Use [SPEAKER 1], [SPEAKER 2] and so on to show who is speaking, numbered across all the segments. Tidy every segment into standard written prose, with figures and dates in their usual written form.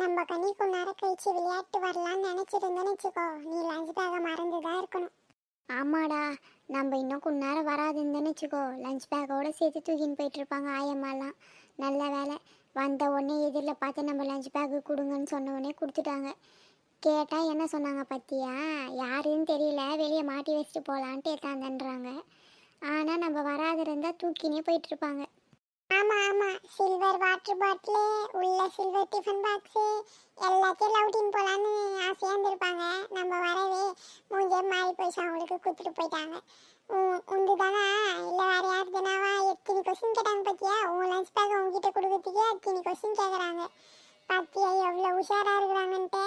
[SPEAKER 1] நம்ம கனிக்கு நேரம் கழிச்சு விளையாட்டு வரலான்னு நினைச்சிருந்தேன்னு வச்சுக்கோ, நீ லஞ்ச் பேக்கை மறந்துதான் இருக்கணும்.
[SPEAKER 2] ஆமாடா, நம்ம இன்னும் கொஞ்ச நேரம் வராதுன்னு வச்சுக்கோ, லஞ்ச் பேக்கோட சேர்த்து தூக்கின்னு போயிட்டு இருப்பாங்க ஆயம்மாலாம். நல்ல வேலை, வந்த உடனே எதிரில் பார்த்து நம்ம லஞ்ச் பேக்கு கொடுங்கன்னு சொன்ன உடனே கொடுத்துட்டாங்க. கேட்டால் என்ன சொன்னாங்க பத்தியா? யாருன்னு தெரியல, வெளியே மாட்டி வச்சுட்டு போகலான்ட்டு ஏத்தாந்தன்றாங்க. ஆனால் நம்ம வராது இருந்தால் தூக்கினே போயிட்டு இருப்பாங்க.
[SPEAKER 1] ஆமா ஆமா, சில்வர் வாட்டர் பாட்டிலு, உள்ள சில்வர் டிஃபன் பாக்ஸு எல்லாத்தையும் லவுட்டின் போலான்னு ஆசையா இருந்திருப்பாங்க. நம்ம வரவே மூஞ்சே மாறி போயிடுச்சு, அவங்களுக்கு கொடுத்துட்டு போயிட்டாங்க. உந்து தானே இல்லை வேற யாருக்குனாவா? எத்தனை கொஸ்டின் கேட்டாங்க பத்தியா? உன் லஞ்ச் பேக் உங்ககிட்ட கொடுக்கறதுக்கே எத்தனை கொஸ்டின் கேட்குறாங்க. பத்தியா எவ்வளோ உஷாரா இருக்கிறாங்கன்ட்டு.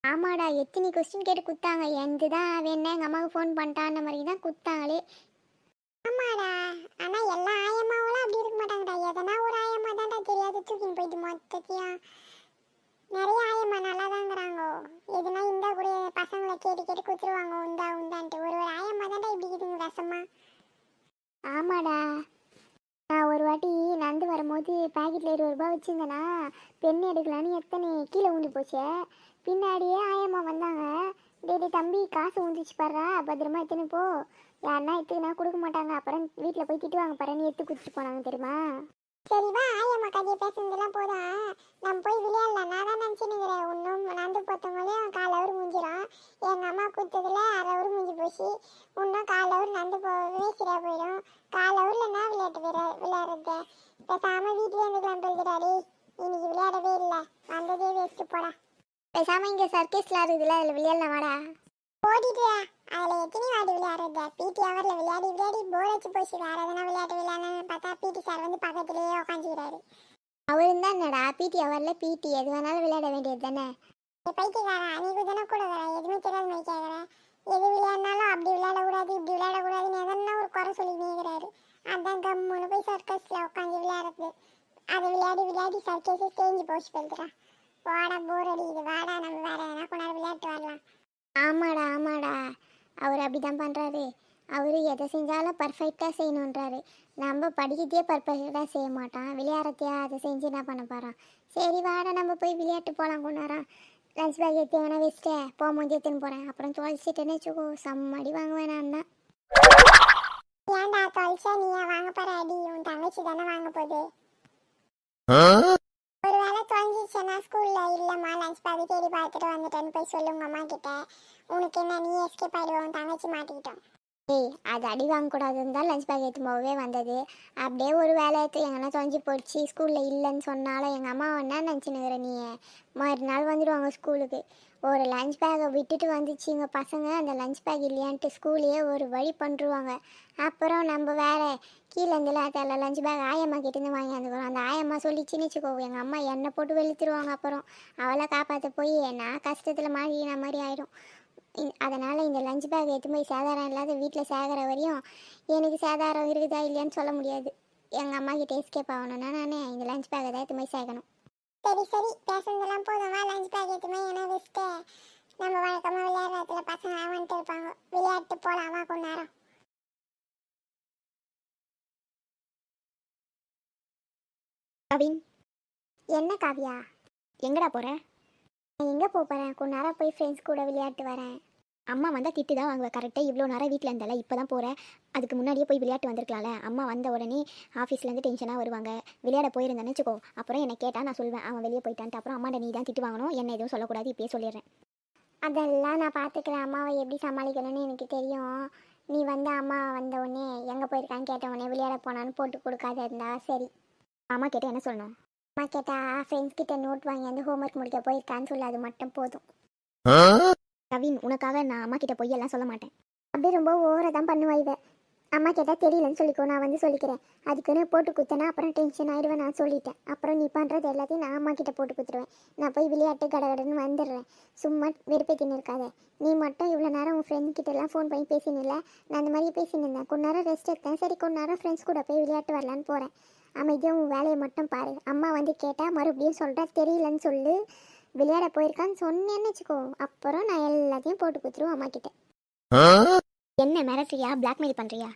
[SPEAKER 2] ஆமாடா, எத்தனை கொஸ்டின் கேட்டு கொடுத்தாங்க. எந்த தான் வேணா எங்கள் அம்மாவுக்கு ஃபோன் பண்ணிட்டான்ற மாதிரி தான் கொடுத்தாங்களே.
[SPEAKER 1] ஆமாடா, ஆனா எல்லா ஆயம்மாவெல்லாம் அப்படி இருக்க மாட்டாங்கடா. எதனா ஒரு ஆயம்மா தான்டா தெரியாது தூக்கின்னு போயிட்டு மொத்தத்தையும். நிறைய ஆயம்மா நல்லா தாங்கிறாங்க. எதுனா இந்த கூட பசங்களை கேட்டு கேட்டு குத்துருவாங்க உந்தா உந்தான்ட்டு. ஒரு ஆயம்மா தான்டா இப்படி இருக்குதுங்க ரசமா.
[SPEAKER 2] ஆமாடா, நான் ஒரு வாட்டி நடந்து வரும்போது பாக்கெட்டில் 20 ரூபா வச்சுருந்தேனா, பெண் எடுக்கலான்னு எத்தனை கீழே ஊந்து போச்சு. பின்னாடியே ஆயம்மா வந்தாங்க. டேடி தம்பி, காசு ஊந்துச்சு பாடுறா, பத்திரமா எத்தனை போ, யாருன்னா எடுத்துக்கினா கொடுக்க மாட்டாங்க, அப்புறம் வீட்டில் போய் திட்டுவாங்க பாருன்னு எடுத்து குடிச்சிட்டு போனாங்க தெரியுமா.
[SPEAKER 1] சரி வா, ஆயம்மா கதையை பேசுனதெல்லாம் போதும், நம்ம போய் விளையாடலாம். நான் தான் நினச்சினுங்கிறேன், இன்னும் நடந்து பார்த்தவங்களையும் 1/4 ஹவர் முடிஞ்சிடும். எங்கள் அம்மா கொடுத்ததுல 1/2 ஹவர் முடிஞ்சு போச்சு. இன்னும் 1/4 ஹவர் நடந்து போகவே சரியாக போயிடும். 1/4 ஹவரில் என்ன விளையாட்டு விளையாடுறது? பேசாமல் வீட்டிலே இருந்துக்கலாம் போயிருக்கிறாடி. இன்னைக்கு விளையாடவே இல்லை, வந்ததே வேஸ்ட்டு போடா.
[SPEAKER 2] பேசாமல் இங்கே சர்க்கஸ்லாம் இருக்குதுல்ல, அதில் விளையாடலாம் வாடா.
[SPEAKER 1] ஓடிட்டு அதில் எத்தனை வாடி விளையாடுறது? பிடி ஹவரில் விளையாடி விளையாடி போர் வச்சு போச்சு. வேறு எதனா விளையாட்டு விளையாடலான்னு பார்த்தா பிடி சார் வந்து பக்கத்துலேயே உட்காந்துக்கிறாரு.
[SPEAKER 2] அவரு தான் என்னடா பிடி ஹவரில் பிடி எது வேணாலும் விளையாட வேண்டியது தானே.
[SPEAKER 1] பைத்தியக்காரா, நீக்கு தானே கூட வர, எதுவுமே தெரியாத மாதிரி கேட்குறேன். எது விளையாடினாலும் அப்படி விளையாடக்கூடாது இப்படி விளையாடக்கூடாதுன்னு எதனா ஒரு குறை சொல்லி நீங்கிறாரு. அதான் கம்முன்னு போய் சர்க்கஸில் உட்காந்து விளையாடுறது. அதை விளையாடி விளையாடி சர்க்கஸே தேஞ்சு போச்சு போயிருக்கிறான். வாடா, போர் அடிக்குது, வாடா நம்ம வேற எதனா கொண்டாடு விளையாட்டு வரலாம்.
[SPEAKER 2] ஆமாடா ஆமாடா, அவர் அப்படி தான் பண்ணுறாரு. அவர் எதை செஞ்சாலும் பர்ஃபெக்டாக செய்யணுன்றாரு. நம்ம படிக்கிறதே பர்ஃபெக்டாக செய்ய மாட்டான், விளையாடுறதையா அதை செஞ்சு என்ன பண்ண போகிறான். சரி வாடா, நம்ம போய் விளையாட்டு போகலாம். கொண்டாடுறான் லஞ்ச் பேக் எடுத்து வேணா வச்சுட்டு போகும்போது எடுத்துன்னு போகிறேன். அப்புறம் தொலைச்சிட்டேன்னு வச்சுக்கோ, செம்மடி வாங்குவேன் நான் தான்.
[SPEAKER 1] ஏன்டா தொலைச்சா? நீ ஏன் வாங்க போற அடி? உன் தங்கச்சி தானே வாங்க போகுது. ஒரு வேளை தொலைஞ்சிச்சுன்னா ஸ்கூல்ல இல்லம்மா லஞ்ச் பேக் தேடி பார்த்துட்டு வந்துட்டேன்னு போய் சொல்லுங்க அம்மா கிட்ட. உனக்கு என்ன, நீ எஸ்கேப் ஆயிடுவோம், தங்கச்சி மாட்டிக்கிட்டோம்.
[SPEAKER 2] ஏய், அது அடி வாங்கக்கூடாதுன்னு தான் லஞ்ச் பேக் எடுத்து போகவே வந்தது. அப்படியே ஒரு வேலை எடுத்து எங்கன்னா தொலைஞ்சி போச்சு, ஸ்கூலில் இல்லைன்னு சொன்னாலும் எங்கள் அம்மா என்ன நினச்சினுக்கிற நீ? மறுநாள் வந்துடுவாங்க ஸ்கூலுக்கு. ஒரு லஞ்ச் பேக்கை விட்டுட்டு வந்துச்சுங்க பசங்க, அந்த லஞ்ச் பேக் இல்லையான்ட்டு ஸ்கூலையே ஒரு வழி பண்ணிருவாங்க. அப்புறம் நம்ம வேறு கீழே இருந்துல அதில் லஞ்ச் பேக் ஆயம்மா கிட்டேருந்து வாங்கி வந்துக்கிறோம். அந்த ஆயம்மா சொல்லிச்சுன்னு வச்சுக்கோ, எங்கள் அம்மா எண்ணெய் போட்டு வெளுத்துருவாங்க. அப்புறம் அவளை காப்பாற்ற போய் நான் கஷ்டத்தில் மாறின மாதிரி ஆயிடும். அதனால் இந்த லஞ்ச் பேக் எடுத்து போய் சேதாரம் இல்லாத வீட்டில் சேகர வரையும் எனக்கு சேதாரம் இருக்குதா இல்லையான்னு சொல்ல முடியாது. எங்கள் அம்மா கிட்ட எஸ்கேப் ஆகணும்னா நான் இந்த லஞ்ச் பேக்கை தான் எடுத்து போய் சேர்க்கணும்.
[SPEAKER 1] சரி சரி, பேசுனதெல்லாம் போதுமா? லஞ்ச் பேக் எடுத்துமே ஏன்னா வச்சுட்டு நம்ம வழக்கமாக விளையாடுறதுல பசங்க வந்துட்டு இருப்பாங்க. விளையாட்டு போகலாமா கொஞ்ச நேரம்?
[SPEAKER 2] கவின்,
[SPEAKER 1] என்ன காவியா?
[SPEAKER 2] எங்கடா போகிற?
[SPEAKER 1] நான் எங்கே போகிறேன்? கொஞ்ச நேரம் போய் ஃப்ரெண்ட்ஸ் கூட விளையாட்டு வரேன்.
[SPEAKER 2] அம்மா வந்தால் திட்டு தான் வாங்குவேன். கரெக்டாக இவ்வளோ நேரம் வீட்டில் இருந்தால இப்போ தான் போகிறேன். அதுக்கு முன்னாடியே போய் விளையாட்டு வந்திருக்கலாம்ல. அம்மா வந்த உடனே ஆஃபீஸ்லேருந்து டென்ஷனாக வருவாங்க. விளையாட போயிருந்தேன்னு வச்சுக்கோ, அப்புறம் என்னை கேட்டால் நான் சொல்வேன் அவன் வெளியே போயிட்டான்ட்டு. அப்புறம் அம்மாட்ட நீ தான் திட்டு வாங்கணும், என்ன எதுவும் சொல்லக்கூடாது, இப்பயே சொல்லிடுறேன்.
[SPEAKER 1] அதெல்லாம் நான் பார்த்துக்கிறேன். அம்மாவை எப்படி சமாளிக்கணும்னு எனக்கு தெரியும். நீ வந்து அம்மா வந்த உடனே எங்கே போயிருக்கான்னு கேட்ட உடனே விளையாட போனான்னு போட்டு கொடுக்காத இருந்தா சரி.
[SPEAKER 2] அம்மா கேட்டால் என்ன சொல்லணும்?
[SPEAKER 1] அம்மா கேட்டா ஃப்ரெண்ட்ஸ் கிட்ட நோட் வாங்கி வந்து ஹோம்ஒர்க் முடிக்க போயிருக்கான்னு சொல்லி, அது மட்டும் போதும்.
[SPEAKER 2] கவின், உனக்காக நான் அம்மா கிட்ட போய் எல்லாம் சொல்ல மாட்டேன்.
[SPEAKER 1] அப்படி ரொம்ப ஓவராக தான் பண்ணுவா இவ. அம்மா கேட்டால் தெரியலன்னு சொல்லிக்கோ, நான் வந்து சொல்லிக்கிறேன். அதுக்குன்னு போட்டு குத்தனா அப்புறம் டென்ஷன் ஆகிடுவேன். நான் சொல்லிட்டேன், அப்புறம் நீ பண்ணுறது எல்லாத்தையும் நான் அம்மா கிட்ட போட்டு குத்துருவேன். நான் போய் விளையாட்டு கடகடன்னு வந்துடுறேன். சும்மா வெறுப்பேற்றின்னு இருக்காத. நீ மட்டும் இவ்வளோ நேரம் உன் ஃப்ரெண்ட் கிட்ட எல்லாம் ஃபோன் பண்ணி பேசினில்ல, நான் அந்த மாதிரி பேசின்னு இருந்தேன். கொஞ்ச நேரம் ரெஸ்ட் எடுத்தேன். சரி, கொஞ்ச நேரம் ஃப்ரெண்ட்ஸ் கூட போய் விளையாட்டு வரலான்னு போகிறேன். அமைதியாக உன் வேலையை மட்டும் பாரு. அம்மா வந்து கேட்டால் மறுபடியும் சொல்கிறா தெரியலன்னு சொல்லு. விளையாட போயிருக்கான்னு சொன்னேன்னு வச்சுக்கோ, அப்புறம் நான் எல்லாத்தையும் போட்டு குத்துருவேன் அம்மா கிட்ட.
[SPEAKER 2] என்ன மிரட்டுறியா? பிளாக்மெயில் பண்ணுறியா?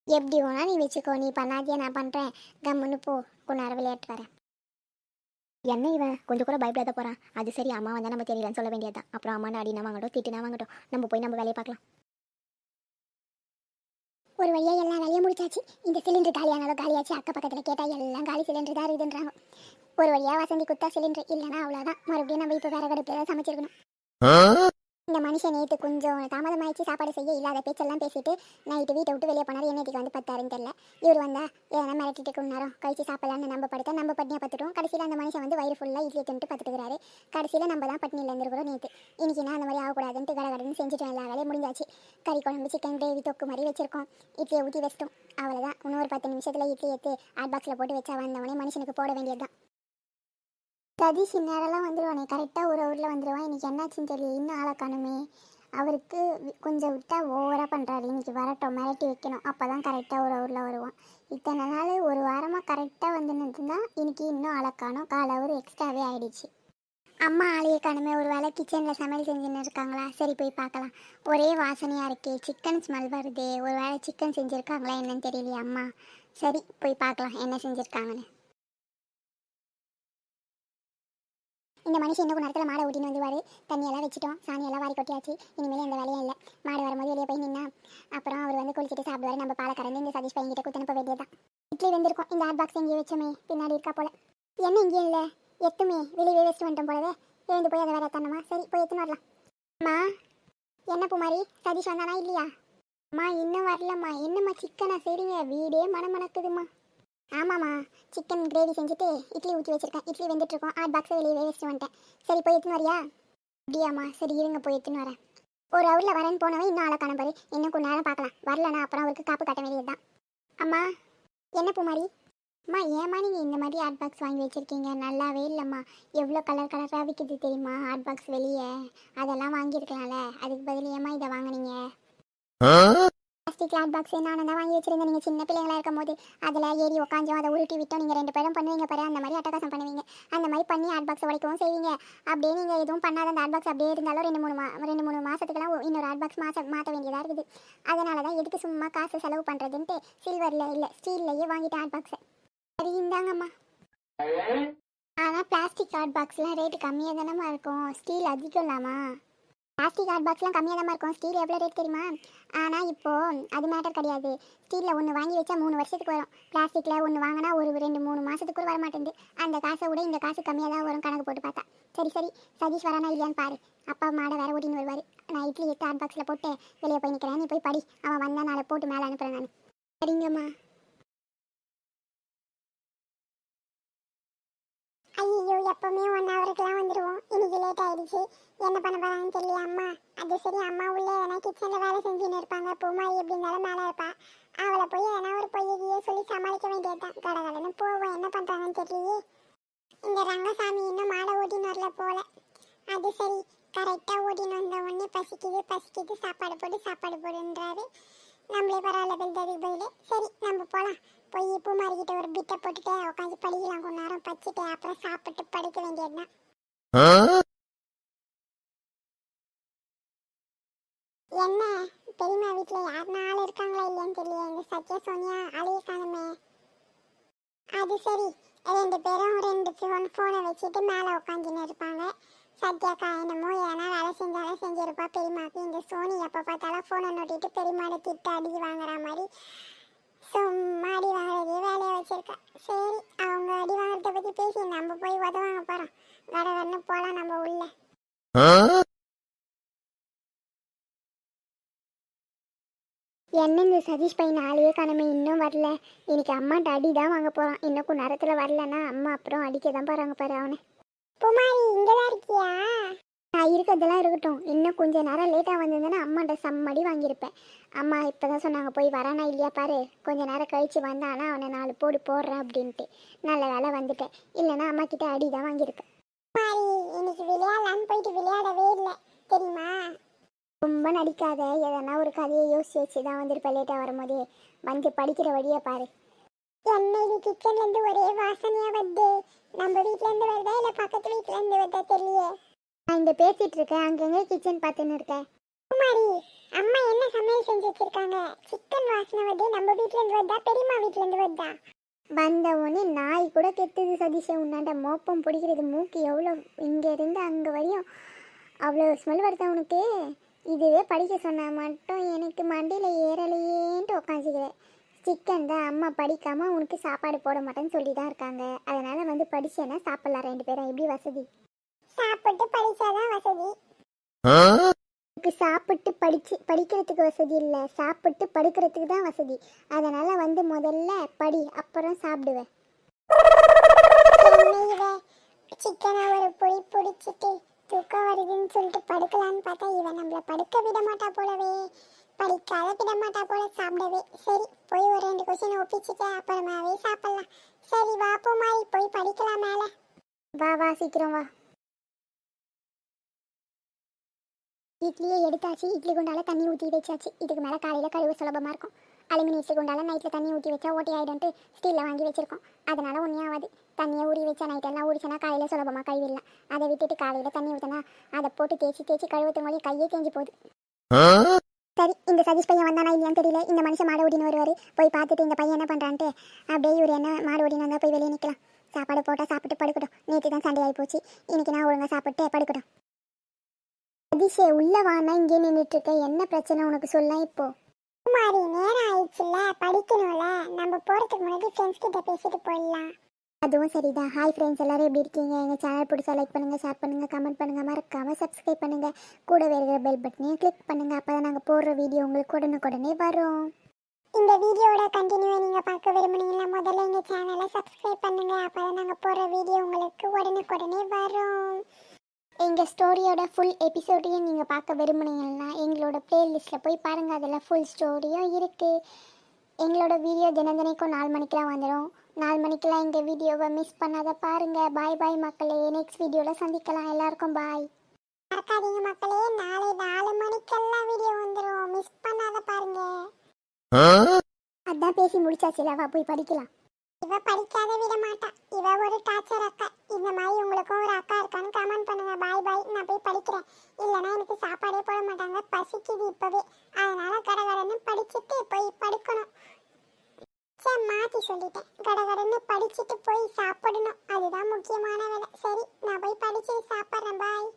[SPEAKER 1] எப்படி வேணா நீ வச்சுக்கோ, நீ பண்ணாதியா நான் பண்ணுறேன். கம்முன்னு போ, கொஞ்ச நேரம் விளையாட்டு வரேன்.
[SPEAKER 2] என்ன இவன் கொஞ்சம் கூட பயப்படாத போகிறான். அது சரி, அம்மா வந்தால் நம்ம தெரியலன்னு சொல்ல வேண்டியதான். அப்புறம் அம்மா அடினா வாங்கட்டும், திட்டினா வாங்கட்டும், நம்ம போய் நம்ம வேலையை பார்க்கலாம். ஒரு வழியாக எல்லா வேலையும் முடிச்சாச்சு. இந்த சிலிண்டர் காலியானாலும் காலியாச்சு. அக்க பக்கத்தில் கேட்டால் எல்லாம் காலி சிலிண்டர் தான் இருக்குதுன்றாங்க. ஒரு வழியாக வசந்தி குத்தா சிலிண்டர் இல்லைன்னா அவ்வளோதான். மறுபடியும் நம்ம இப்போ வேற கடுப்பில் தான் சமைச்சிருக்கணும். இந்த மனுஷன் நேற்று கொஞ்சம் தாமதமாயிடுச்சு சாப்பாடு செய்ய, இல்லாத பேச்செல்லாம் பேசிட்டு நைட்டு வீட்டை விட்டு வெளியே போனார். என்னத்துக்கு வந்து பத்தாருன்னு தெரியல. இவர் வந்தா ஏன்னா மிரட்டிட்டு கொஞ்ச நேரம் கழிச்சு சாப்பிடலான்னு நம்ம படுத்த நம்ம பட்டினியாக பார்த்துட்டோம். கடைசியில் அந்த மனுஷன் வந்து வயிறு ஃபுல்லாக இட்லி தின்ட்டு பார்த்துக்கிறாரு. கடைசியில் நம்ம தான் பட்டினியில் இருந்துருக்கிறோம். நேற்று இன்னைக்கு நான் அந்த மாதிரி ஆகக்கூடாதுன்ட்டு கடகடன்னு செஞ்சுட்டோம். எல்லா வேலையும் முடிஞ்சாச்சு. கறி குழம்பு, சிக்கன் கிரேவி, தொக்கு மாதிரி வச்சிருக்கோம். இட்லியை ஊற்றி வச்சிட்டோம். அவ்வளோதான். இன்னொரு 10 நிமிஷத்தில் இட்லி எடுத்து ஹாட் பாக்ஸில் போட்டு வச்சா வந்தவனே மனுஷனுக்கு போட வேண்டியது தான். சதீஷ் நேரெல்லாம் வந்துடுவானே, கரெக்டாக ஒரு ஊரில் வந்துடுவான். இன்றைக்கி என்னாச்சுன்னு தெரியல, இன்னும் ஆளை காணுமே. அவருக்கு கொஞ்சம் விட்டால் ஓவராக பண்ணுறாரு. இன்றைக்கி வரட்டும், மிரட்டி வைக்கணும். அப்போ தான் கரெக்டாக ஒரு ஊரில் வருவான். இத்தனை நாள் ஒரு வாரமாக கரெக்டாக வந்துன்னு தான் இன்றைக்கி இன்னும் ஆளை காணும். 1/4 ஹவர் எக்ஸ்ட்ராவே ஆகிடுச்சு. அம்மா ஆளையே காணுமே. ஒரு வேளை கிச்சனில் சமையல் செஞ்சுன்னு இருக்காங்களா? சரி போய் பார்க்கலாம். ஒரே வாசனையாக இருக்கே, சிக்கன் ஸ்மெல் வருதே. ஒரு வேளை சிக்கன் செஞ்சுருக்காங்களா என்னன்னு தெரியலையே அம்மா. சரி போய் பார்க்கலாம் என்ன செஞ்சுருக்காங்கன்னு. இந்த மனுஷன் இன்னும் நேரத்தில் மாடை ஓட்டின்னு வந்துவார். தண்ணியெல்லாம் வச்சுட்டோம், சாணியெல்லாம் வாரி கொட்டியாச்சு. இனிமேல் எந்த வேலையும் இல்லை. மாடு வரும்போது வெளியே போய் நின்னா அப்புறம் அவர் வந்து குளிச்சுட்டு சாப்பிடுவார். நம்ம பாலை கறந்து இந்த சதீஷ் பையன்கிட்ட குத்தனுப்ப வேண்டியதான். இட்லி வெந்திருக்கும். இந்த ஹாட் பாக்ஸ் எங்கேயே வச்சோமே, பின்னாடி இருக்கா போல. என்ன இங்கேயும் இல்லை, எத்துமே வெளியே வேஸ்ட் வந்துட்டோம் போலவே. எழுந்து போய் அதை வேற தரணுமா? சரி போய் எத்துன்னு வரலாம். அம்மா என்ன பூமாரி, சதீஷ் வந்தானா இல்லையா? அம்மா இன்னும் வரலம்மா. என்னம்மா சிக்கனா? சரிங்க, வீடே மணக்குதுமா. ஆமாம்மா, சிக்கன் கிரேவி செஞ்சுட்டு இட்லி ஊற்றி வச்சிருக்கேன். இட்லி வெந்துட்டுருக்கோம். ஹாட் பாக்ஸை வெளியே வச்சுட்டு வந்துட்டேன். சரி போய் எடுத்துன்னு வரியா? அப்படியாம்மா, சரி இருங்க போய் எடுத்துன்னு வரேன். ஒரு ஹவரில் வரேன்னு போனவன் இன்னும் ஆளை காண பாரு. இன்னும் கொஞ்சம் நேரம் பார்க்கலாம். வரலன்னா அப்புறம் அவருக்கு காப்பு கட்ட வேண்டியது தான். அம்மா என்ன பூமாரி? அம்மா ஏம்மா நீங்கள் இந்த மாதிரி ஹாட் பாக்ஸ் வாங்கி வச்சுருக்கீங்க? நல்லாவே இல்லைம்மா. எவ்வளோ கலராக விற்கிது தெரியுமா ஹாட் பாக்ஸ் வெளியே? அதெல்லாம் வாங்கியிருக்கலாம்ல, அதுக்கு பதில் ஏம்மா இதை வாங்கினீங்க? பிளாஸ்டிக் ஹாட் பாக்ஸ் நான் தான் வாங்கி வச்சிருந்தேன். நீங்கள் சின்ன பிள்ளைங்களா இருக்கும் போது அதில் ஏறி உட்காந்தோம், அதை உருட்டி விட்டோம். நீங்கள் 2 பேரும் பண்ணுவீங்க பாரு, அந்த மாதிரி அட்டகாசம் பண்ணுவீங்க. அந்த மாதிரி பண்ணி ஹாட் பாக்ஸை உடைக்கவும் செய்வீங்க. அப்படியே நீங்கள் எதுவும் பண்ணாத அந்த ஹாட் பாக்ஸ் அப்படியே இருந்தாலும் 2-3 மாதத்துக்குலாம் இன்னொரு ஹாட் பாக்ஸ் மாற்ற வேண்டியதாக இருக்குது. அதனால தான் எதுக்கு சும்மா காசு செலவு பண்ணுறதுன்ட்டு சில்வரில் இல்லை ஸ்டீல்லையே வாங்கிட்டு ஹாட் பாக்ஸை. சரி இந்தாங்கம்மா. ஆனால் பிளாஸ்டிக் ஹாட் பாக்ஸ்லாம் ரேட்டு கம்மியாக தானம்மா இருக்கும், ஸ்டீல் அதிகம் இல்லாமா? பிளாஸ்டிக் ஹாட் பாக்ஸ்லாம் கம்மியாக தான் இருக்கும். ஸ்டீல் எவ்வளோ ரேட் தெரியுமா? ஆனால் இப்போது அது மேட்டர் கிடையாது. ஸ்டீலில் ஒன்று வாங்கி வச்சா 3 வருஷத்துக்கு வரும். பிளாஸ்டிக்கில் ஒன்று வாங்கினா ஒரு 2-3 மாதத்துக்கு கூட வர மாட்டேங்குது. அந்த காசை விட இந்த காசு கம்மியாக தான் வரும் கணக்கு போட்டு பார்த்தா. சரி சதீஷ் வரானா இல்லையான்னு பாரு. அப்பா மாடை வேற ஓட்டின்னு வருவார். நான் இட்லி எடுத்து ஹாட் பாக்ஸில் போட்டு வெளியே போய் நிற்கிறேன். நீ போய் படி. அவன் வந்தால் நாளை போட்டு மேலே அனுப்புகிறேன் நான். சரிங்கம்மா. ஐயோ எப்பவுமே 1 ஹவருக்குலாம் வந்துடுவோம். இன்னைக்கு லேட் ஆயிடுச்சு. என்ன பண்ண போறாங்கன்னு தெரியல அம்மா. அது சரி, அம்மா உள்ளே எதனா கிச்சனில் வேலை செஞ்சுன்னு இருப்பாங்க. பூமாரி எப்படி இருந்தாலும் மேலே இருப்பா. அவளை போய் எதனா ஒரு பொய்யையே சொல்லி சமாளிக்க வேண்டியதுதான். கடகடன்னு போவோம். என்ன பண்ணுறாங்கன்னு தெரியலையே. இந்த ரங்கசாமி இன்னும் மாடை ஓட்டின்னு வரல போல. அது சரி, கரெக்டாக ஓட்டின்னு வந்த உடனே பசிக்குது சாப்பாடு போடுன்றாரு. நம்மளே பரவாயில்ல பெல்ததுக்கு பதில். சரி நம்ம போகலாம். போய் பூமாரிக்கிட்ட ஒரு பிட்டை போட்டுட்டு உட்காந்து படிக்கலாம். கொஞ்ச நேரம் பச்சிட்டு அப்புறம் சாப்பிட்டு படுக்க வேண்டியதுதான். என்ன பெரியம்மா வீட்டில் யாருன்னா ஆள் இருக்காங்களா இல்லையான்னு தெரியல. எங்க சத்யா சோனியா ஆளையே காணுமே. அது சரி, 2 பேரும் 2 ஃபோனை வச்சுட்டு மேலே உட்காந்துன்னு இருப்பாங்க. சத்யாக்கா என்னமோ ஏன்னா வேலை செஞ்சாலும் செஞ்சிருப்பா. பெரியம்மாக்கு இந்த சோனி எப்போ பார்த்தாலும் ஃபோனை நோட்டிட்டு பெரியம்மாட திட்டு அடி வாங்குற மாதிரி சும்மா அடி வாங்குறதே வேலையை வச்சிருக்கா. சரி, அவங்க அடி வாங்குறத பற்றி பேசி நம்ம போய் உதவாங்க போகிறோம். கடகடன்னு போகலாம் நம்ம உள்ள. என்ன இந்த சதீஷ் பையன் ஆளையே காணமே, இன்னும் வரல. இன்னைக்கு அம்மாட்ட அடி தான் வாங்க போகிறான். இன்னும் கொஞ்ச நேரத்தில் வரலன்னா அம்மா அப்புறம் அடிக்க தான் போகிறாங்க பாரு அவனை. பூமாரி இங்கே தான் இருக்கியா? நான் இருக்கிறதெல்லாம் இருக்கட்டும். இன்னும் கொஞ்சம் நேரம் லேட்டாக வந்திருந்தேன்னா அம்மாட்ட செம்மடி வாங்கியிருப்பேன். அம்மா இப்போ தான் சொன்னாங்க போய் வரானா இல்லையா பாரு, கொஞ்சம் நேரம் கழித்து வந்தானா அவனை 4 போடு போடுறேன் அப்படின்ட்டு. நல்ல வேலை வந்துட்டேன், இல்லைன்னா அம்மா கிட்ட அடி தான் வாங்கியிருப்பேன். இன்னைக்கு விளையாடலான்னு போயிட்டு விளையாடவே இல்லை தெரியுமா? ரொம்ப நடிக்காத, எதனா ஒரு கதையை யோசிச்சு வச்சு தான் வந்திருப்பேன். லேட்டாக வரும்போதே வந்து படிக்கிற வழியை பாரு. என்ன இது கிச்சன்லேருந்து ஒரே வாசனையாக வருது. நம்ம வீட்டிலேருந்து வருதா இல்லை பக்கத்து வீட்டிலேருந்து வருதா தெரியலையே. நான் இங்கே பேசிகிட்டு இருக்கேன், அங்கங்கே கிச்சன் பார்த்துன்னு இருக்கேன். குமாரி அம்மா என்ன சமையல் செஞ்சு வச்சுருக்காங்க? சிக்கன் வாசனை வருது. நம்ம வீட்டிலேருந்து வருதா பெரியம்மா வீட்டிலேருந்து வருதா?
[SPEAKER 1] வந்த உடனே நாய் கூட கெத்துது சதீஷை. உன்னாண்ட மோப்பம் பிடிக்கிறது மூக்கு எவ்வளோ இங்கேருந்து அங்கே வரையும் அவ்வளோ ஸ்மெல் வருது அவனுக்கு. இதுவே படிக்க சொன்னால் மட்டும் எனக்கு மண்டியில் ஏறலையேன்ட்டு உட்காந்துக்கிறேன். சிக்கன் தான் அம்மா படிக்காமல் உனக்கு சாப்பாடு போட மாட்டேன்னு சொல்லி தான் இருக்காங்க. அதனால் வந்து படிச்சேன்னா சாப்பிட்லாம் 2 பேரும். எப்படி வசதி?
[SPEAKER 2] சாப்பிட்டு படிச்சாதான் வசதி.
[SPEAKER 1] உனக்கு சாப்பிட்டு படிக்கிறதுக்கு வசதி இல்லை, சாப்பிட்டு படுக்கிறதுக்கு தான் வசதி. அதனால் வந்து முதல்ல படி, அப்புறம் சாப்பிடுவேன்.
[SPEAKER 2] சிக்கனை ஒரு பொடி பிடிச்சிட்டு தூக்கம் வருதுன்னு சொல்லிட்டு படுக்கலான்னு பார்த்தா இவன் நம்மள படுக்க விட மாட்டா போலவே, படிக்காத விட மாட்டா போல சாப்பிடவே. சரி போய் ஒரு 2 கொஸ்டின் ஒப்பிச்சுட்டு அப்புறமாவே சாப்பிடலாம். சரி வா பூமாரி போய் படிக்கலாம் மேல.
[SPEAKER 1] வா வா சீக்கிரம் வா. இட்லியே எடுத்தாச்சு. இட்லி குண்டால தண்ணி ஊற்றி வச்சாச்சு. இதுக்கு மேலே காலையில் கழுவ சுலபமாக இருக்கும். அலுமினியம் இட்லி குண்டால நைட்டில் தண்ணி ஊற்றி வச்சா ஓட்டி ஆகிடும்ட்டு ஸ்டீலில் வாங்கி வச்சிருக்கோம். அதனால் ஒன்றே ஆகாது. தண்ணியை ஊறி வச்சா நைட்டெல்லாம் ஊறிச்சனா காலையில் சுலபமாக கழுவிடலாம். அதை விட்டுட்டு காலையில் தண்ணி ஊற்றினா அதை போட்டு தேய்ச்சி கழுவுறது போது கையே தேஞ்சு போகுது. சரி, இந்த சதீஷ் பையன் வந்தானா இல்லையான்னு தெரியல. இந்த மனுஷன் மாடு ஓடின்னு வருவார். போய் பார்த்துட்டு இந்த பையன் என்ன பண்ணுறான்ட்டு அப்படியே இவர் என்ன மாடு ஓடின்னு வந்தால் போய் வெளியே நிற்கலாம். சாப்பாடு போட்டால் சாப்பிட்டு படுக்கட்டும். நேற்று தான் சண்டை ஆகி போச்சு. இன்னைக்கு நான் ஒழுங்காக சாப்பிட்டு படுக்கட்டும். சதீஷே உள்ள வானா இங்கே நின்றுட்டு இருக்க. என்ன பிரச்சனை உனக்கு சொல்லலாம் இப்போ?
[SPEAKER 2] பூமாரி நேரம் ஆயிடுச்சுல்ல, படிக்கணும்ல. நம்ம போறதுக்கு முன்னாடி ஃப்ரெண்ட்ஸ் கிட்ட பேசிட்டு போயிடலாம்.
[SPEAKER 1] அதுவும் சரிதான். ஹாய் ஃப்ரெண்ட்ஸ், எல்லாரும் எப்படி இருக்கீங்க? எங்கள் சேனல் பிடிச்சா லைக் பண்ணுங்கள், ஷேர் பண்ணுங்கள், கமெண்ட் பண்ணுங்கள், மறக்காமல் சப்ஸ்கிரைப் பண்ணுங்கள். கூட இருக்கிற பெல் பட்டனையும் கிளிக் பண்ணுங்கள். அப்போ தான் நாங்கள் போடுற வீடியோ உங்களுக்கு உடனுக்குடனே வரும்.
[SPEAKER 2] இந்த வீடியோட கண்டினியூவை நீங்கள் பார்க்க விரும்புனீங்கன்னா முதல்ல எங்கள் சேனலை சப்ஸ்கிரைப் பண்ணுங்க. அப்போ தான் நாங்கள் போடுற வீடியோ உங்களுக்கு உடனுக்குடனே வரும்.
[SPEAKER 1] எங்கள் ஸ்டோரியோட ஃபுல் எபிசோடையும் நீங்கள் பார்க்க விரும்புனீங்கன்னா எங்களோட ப்ளேலிஸ்ட்டில் போய் பாருங்கள். அதில் ஃபுல் ஸ்டோரியும் இருக்குது. எங்களோட வீடியோ தினந்தனைக்கும் 4 மணிக்கெலாம் வந்துடும். 4 மணிக்கெலாம் எங்கள் வீடியோவை மிஸ் பண்ணாத பாருங்கள். பாய் பாய் மக்களே. நெக்ஸ்ட் வீடியோவில் சந்திக்கலாம். எல்லாருக்கும் பாய்.
[SPEAKER 2] மறக்காதீங்க மக்களே, நாளை 4 மணிக்கெல்லாம் வீடியோ வந்துடும். மிஸ் பண்ணாத பாருங்க.
[SPEAKER 1] அதான் பேசி முடிச்சாச்சுல, வா போய் படிக்கலாம்.
[SPEAKER 2] இவ படிக்காத விட மாட்டா. இவ ஒரு டார்ச்சர் அக்கா. இந்த மாதிரி உங்களுக்கும் ஒரு அக்கா இருக்கான்னு கமெண்ட் பண்ணுங்க. பாய் பாய், நான் போய் படிக்கிறேன். இல்லைன்னா எனக்கு சாப்பாடே போட மாட்டாங்க. பசிக்குது இப்பவே. அதனால கடகடன்னு படிச்சுட்டு போய் படுக்கணும். சரி, மாற்றி சொல்லிட்டேன். கடகடன்னு படிச்சுட்டு போய் சாப்பிடணும். அதுதான் முக்கியமான வேலை. சரி, நான் போய் படிச்சு சாப்பிட்றேன். பாய்.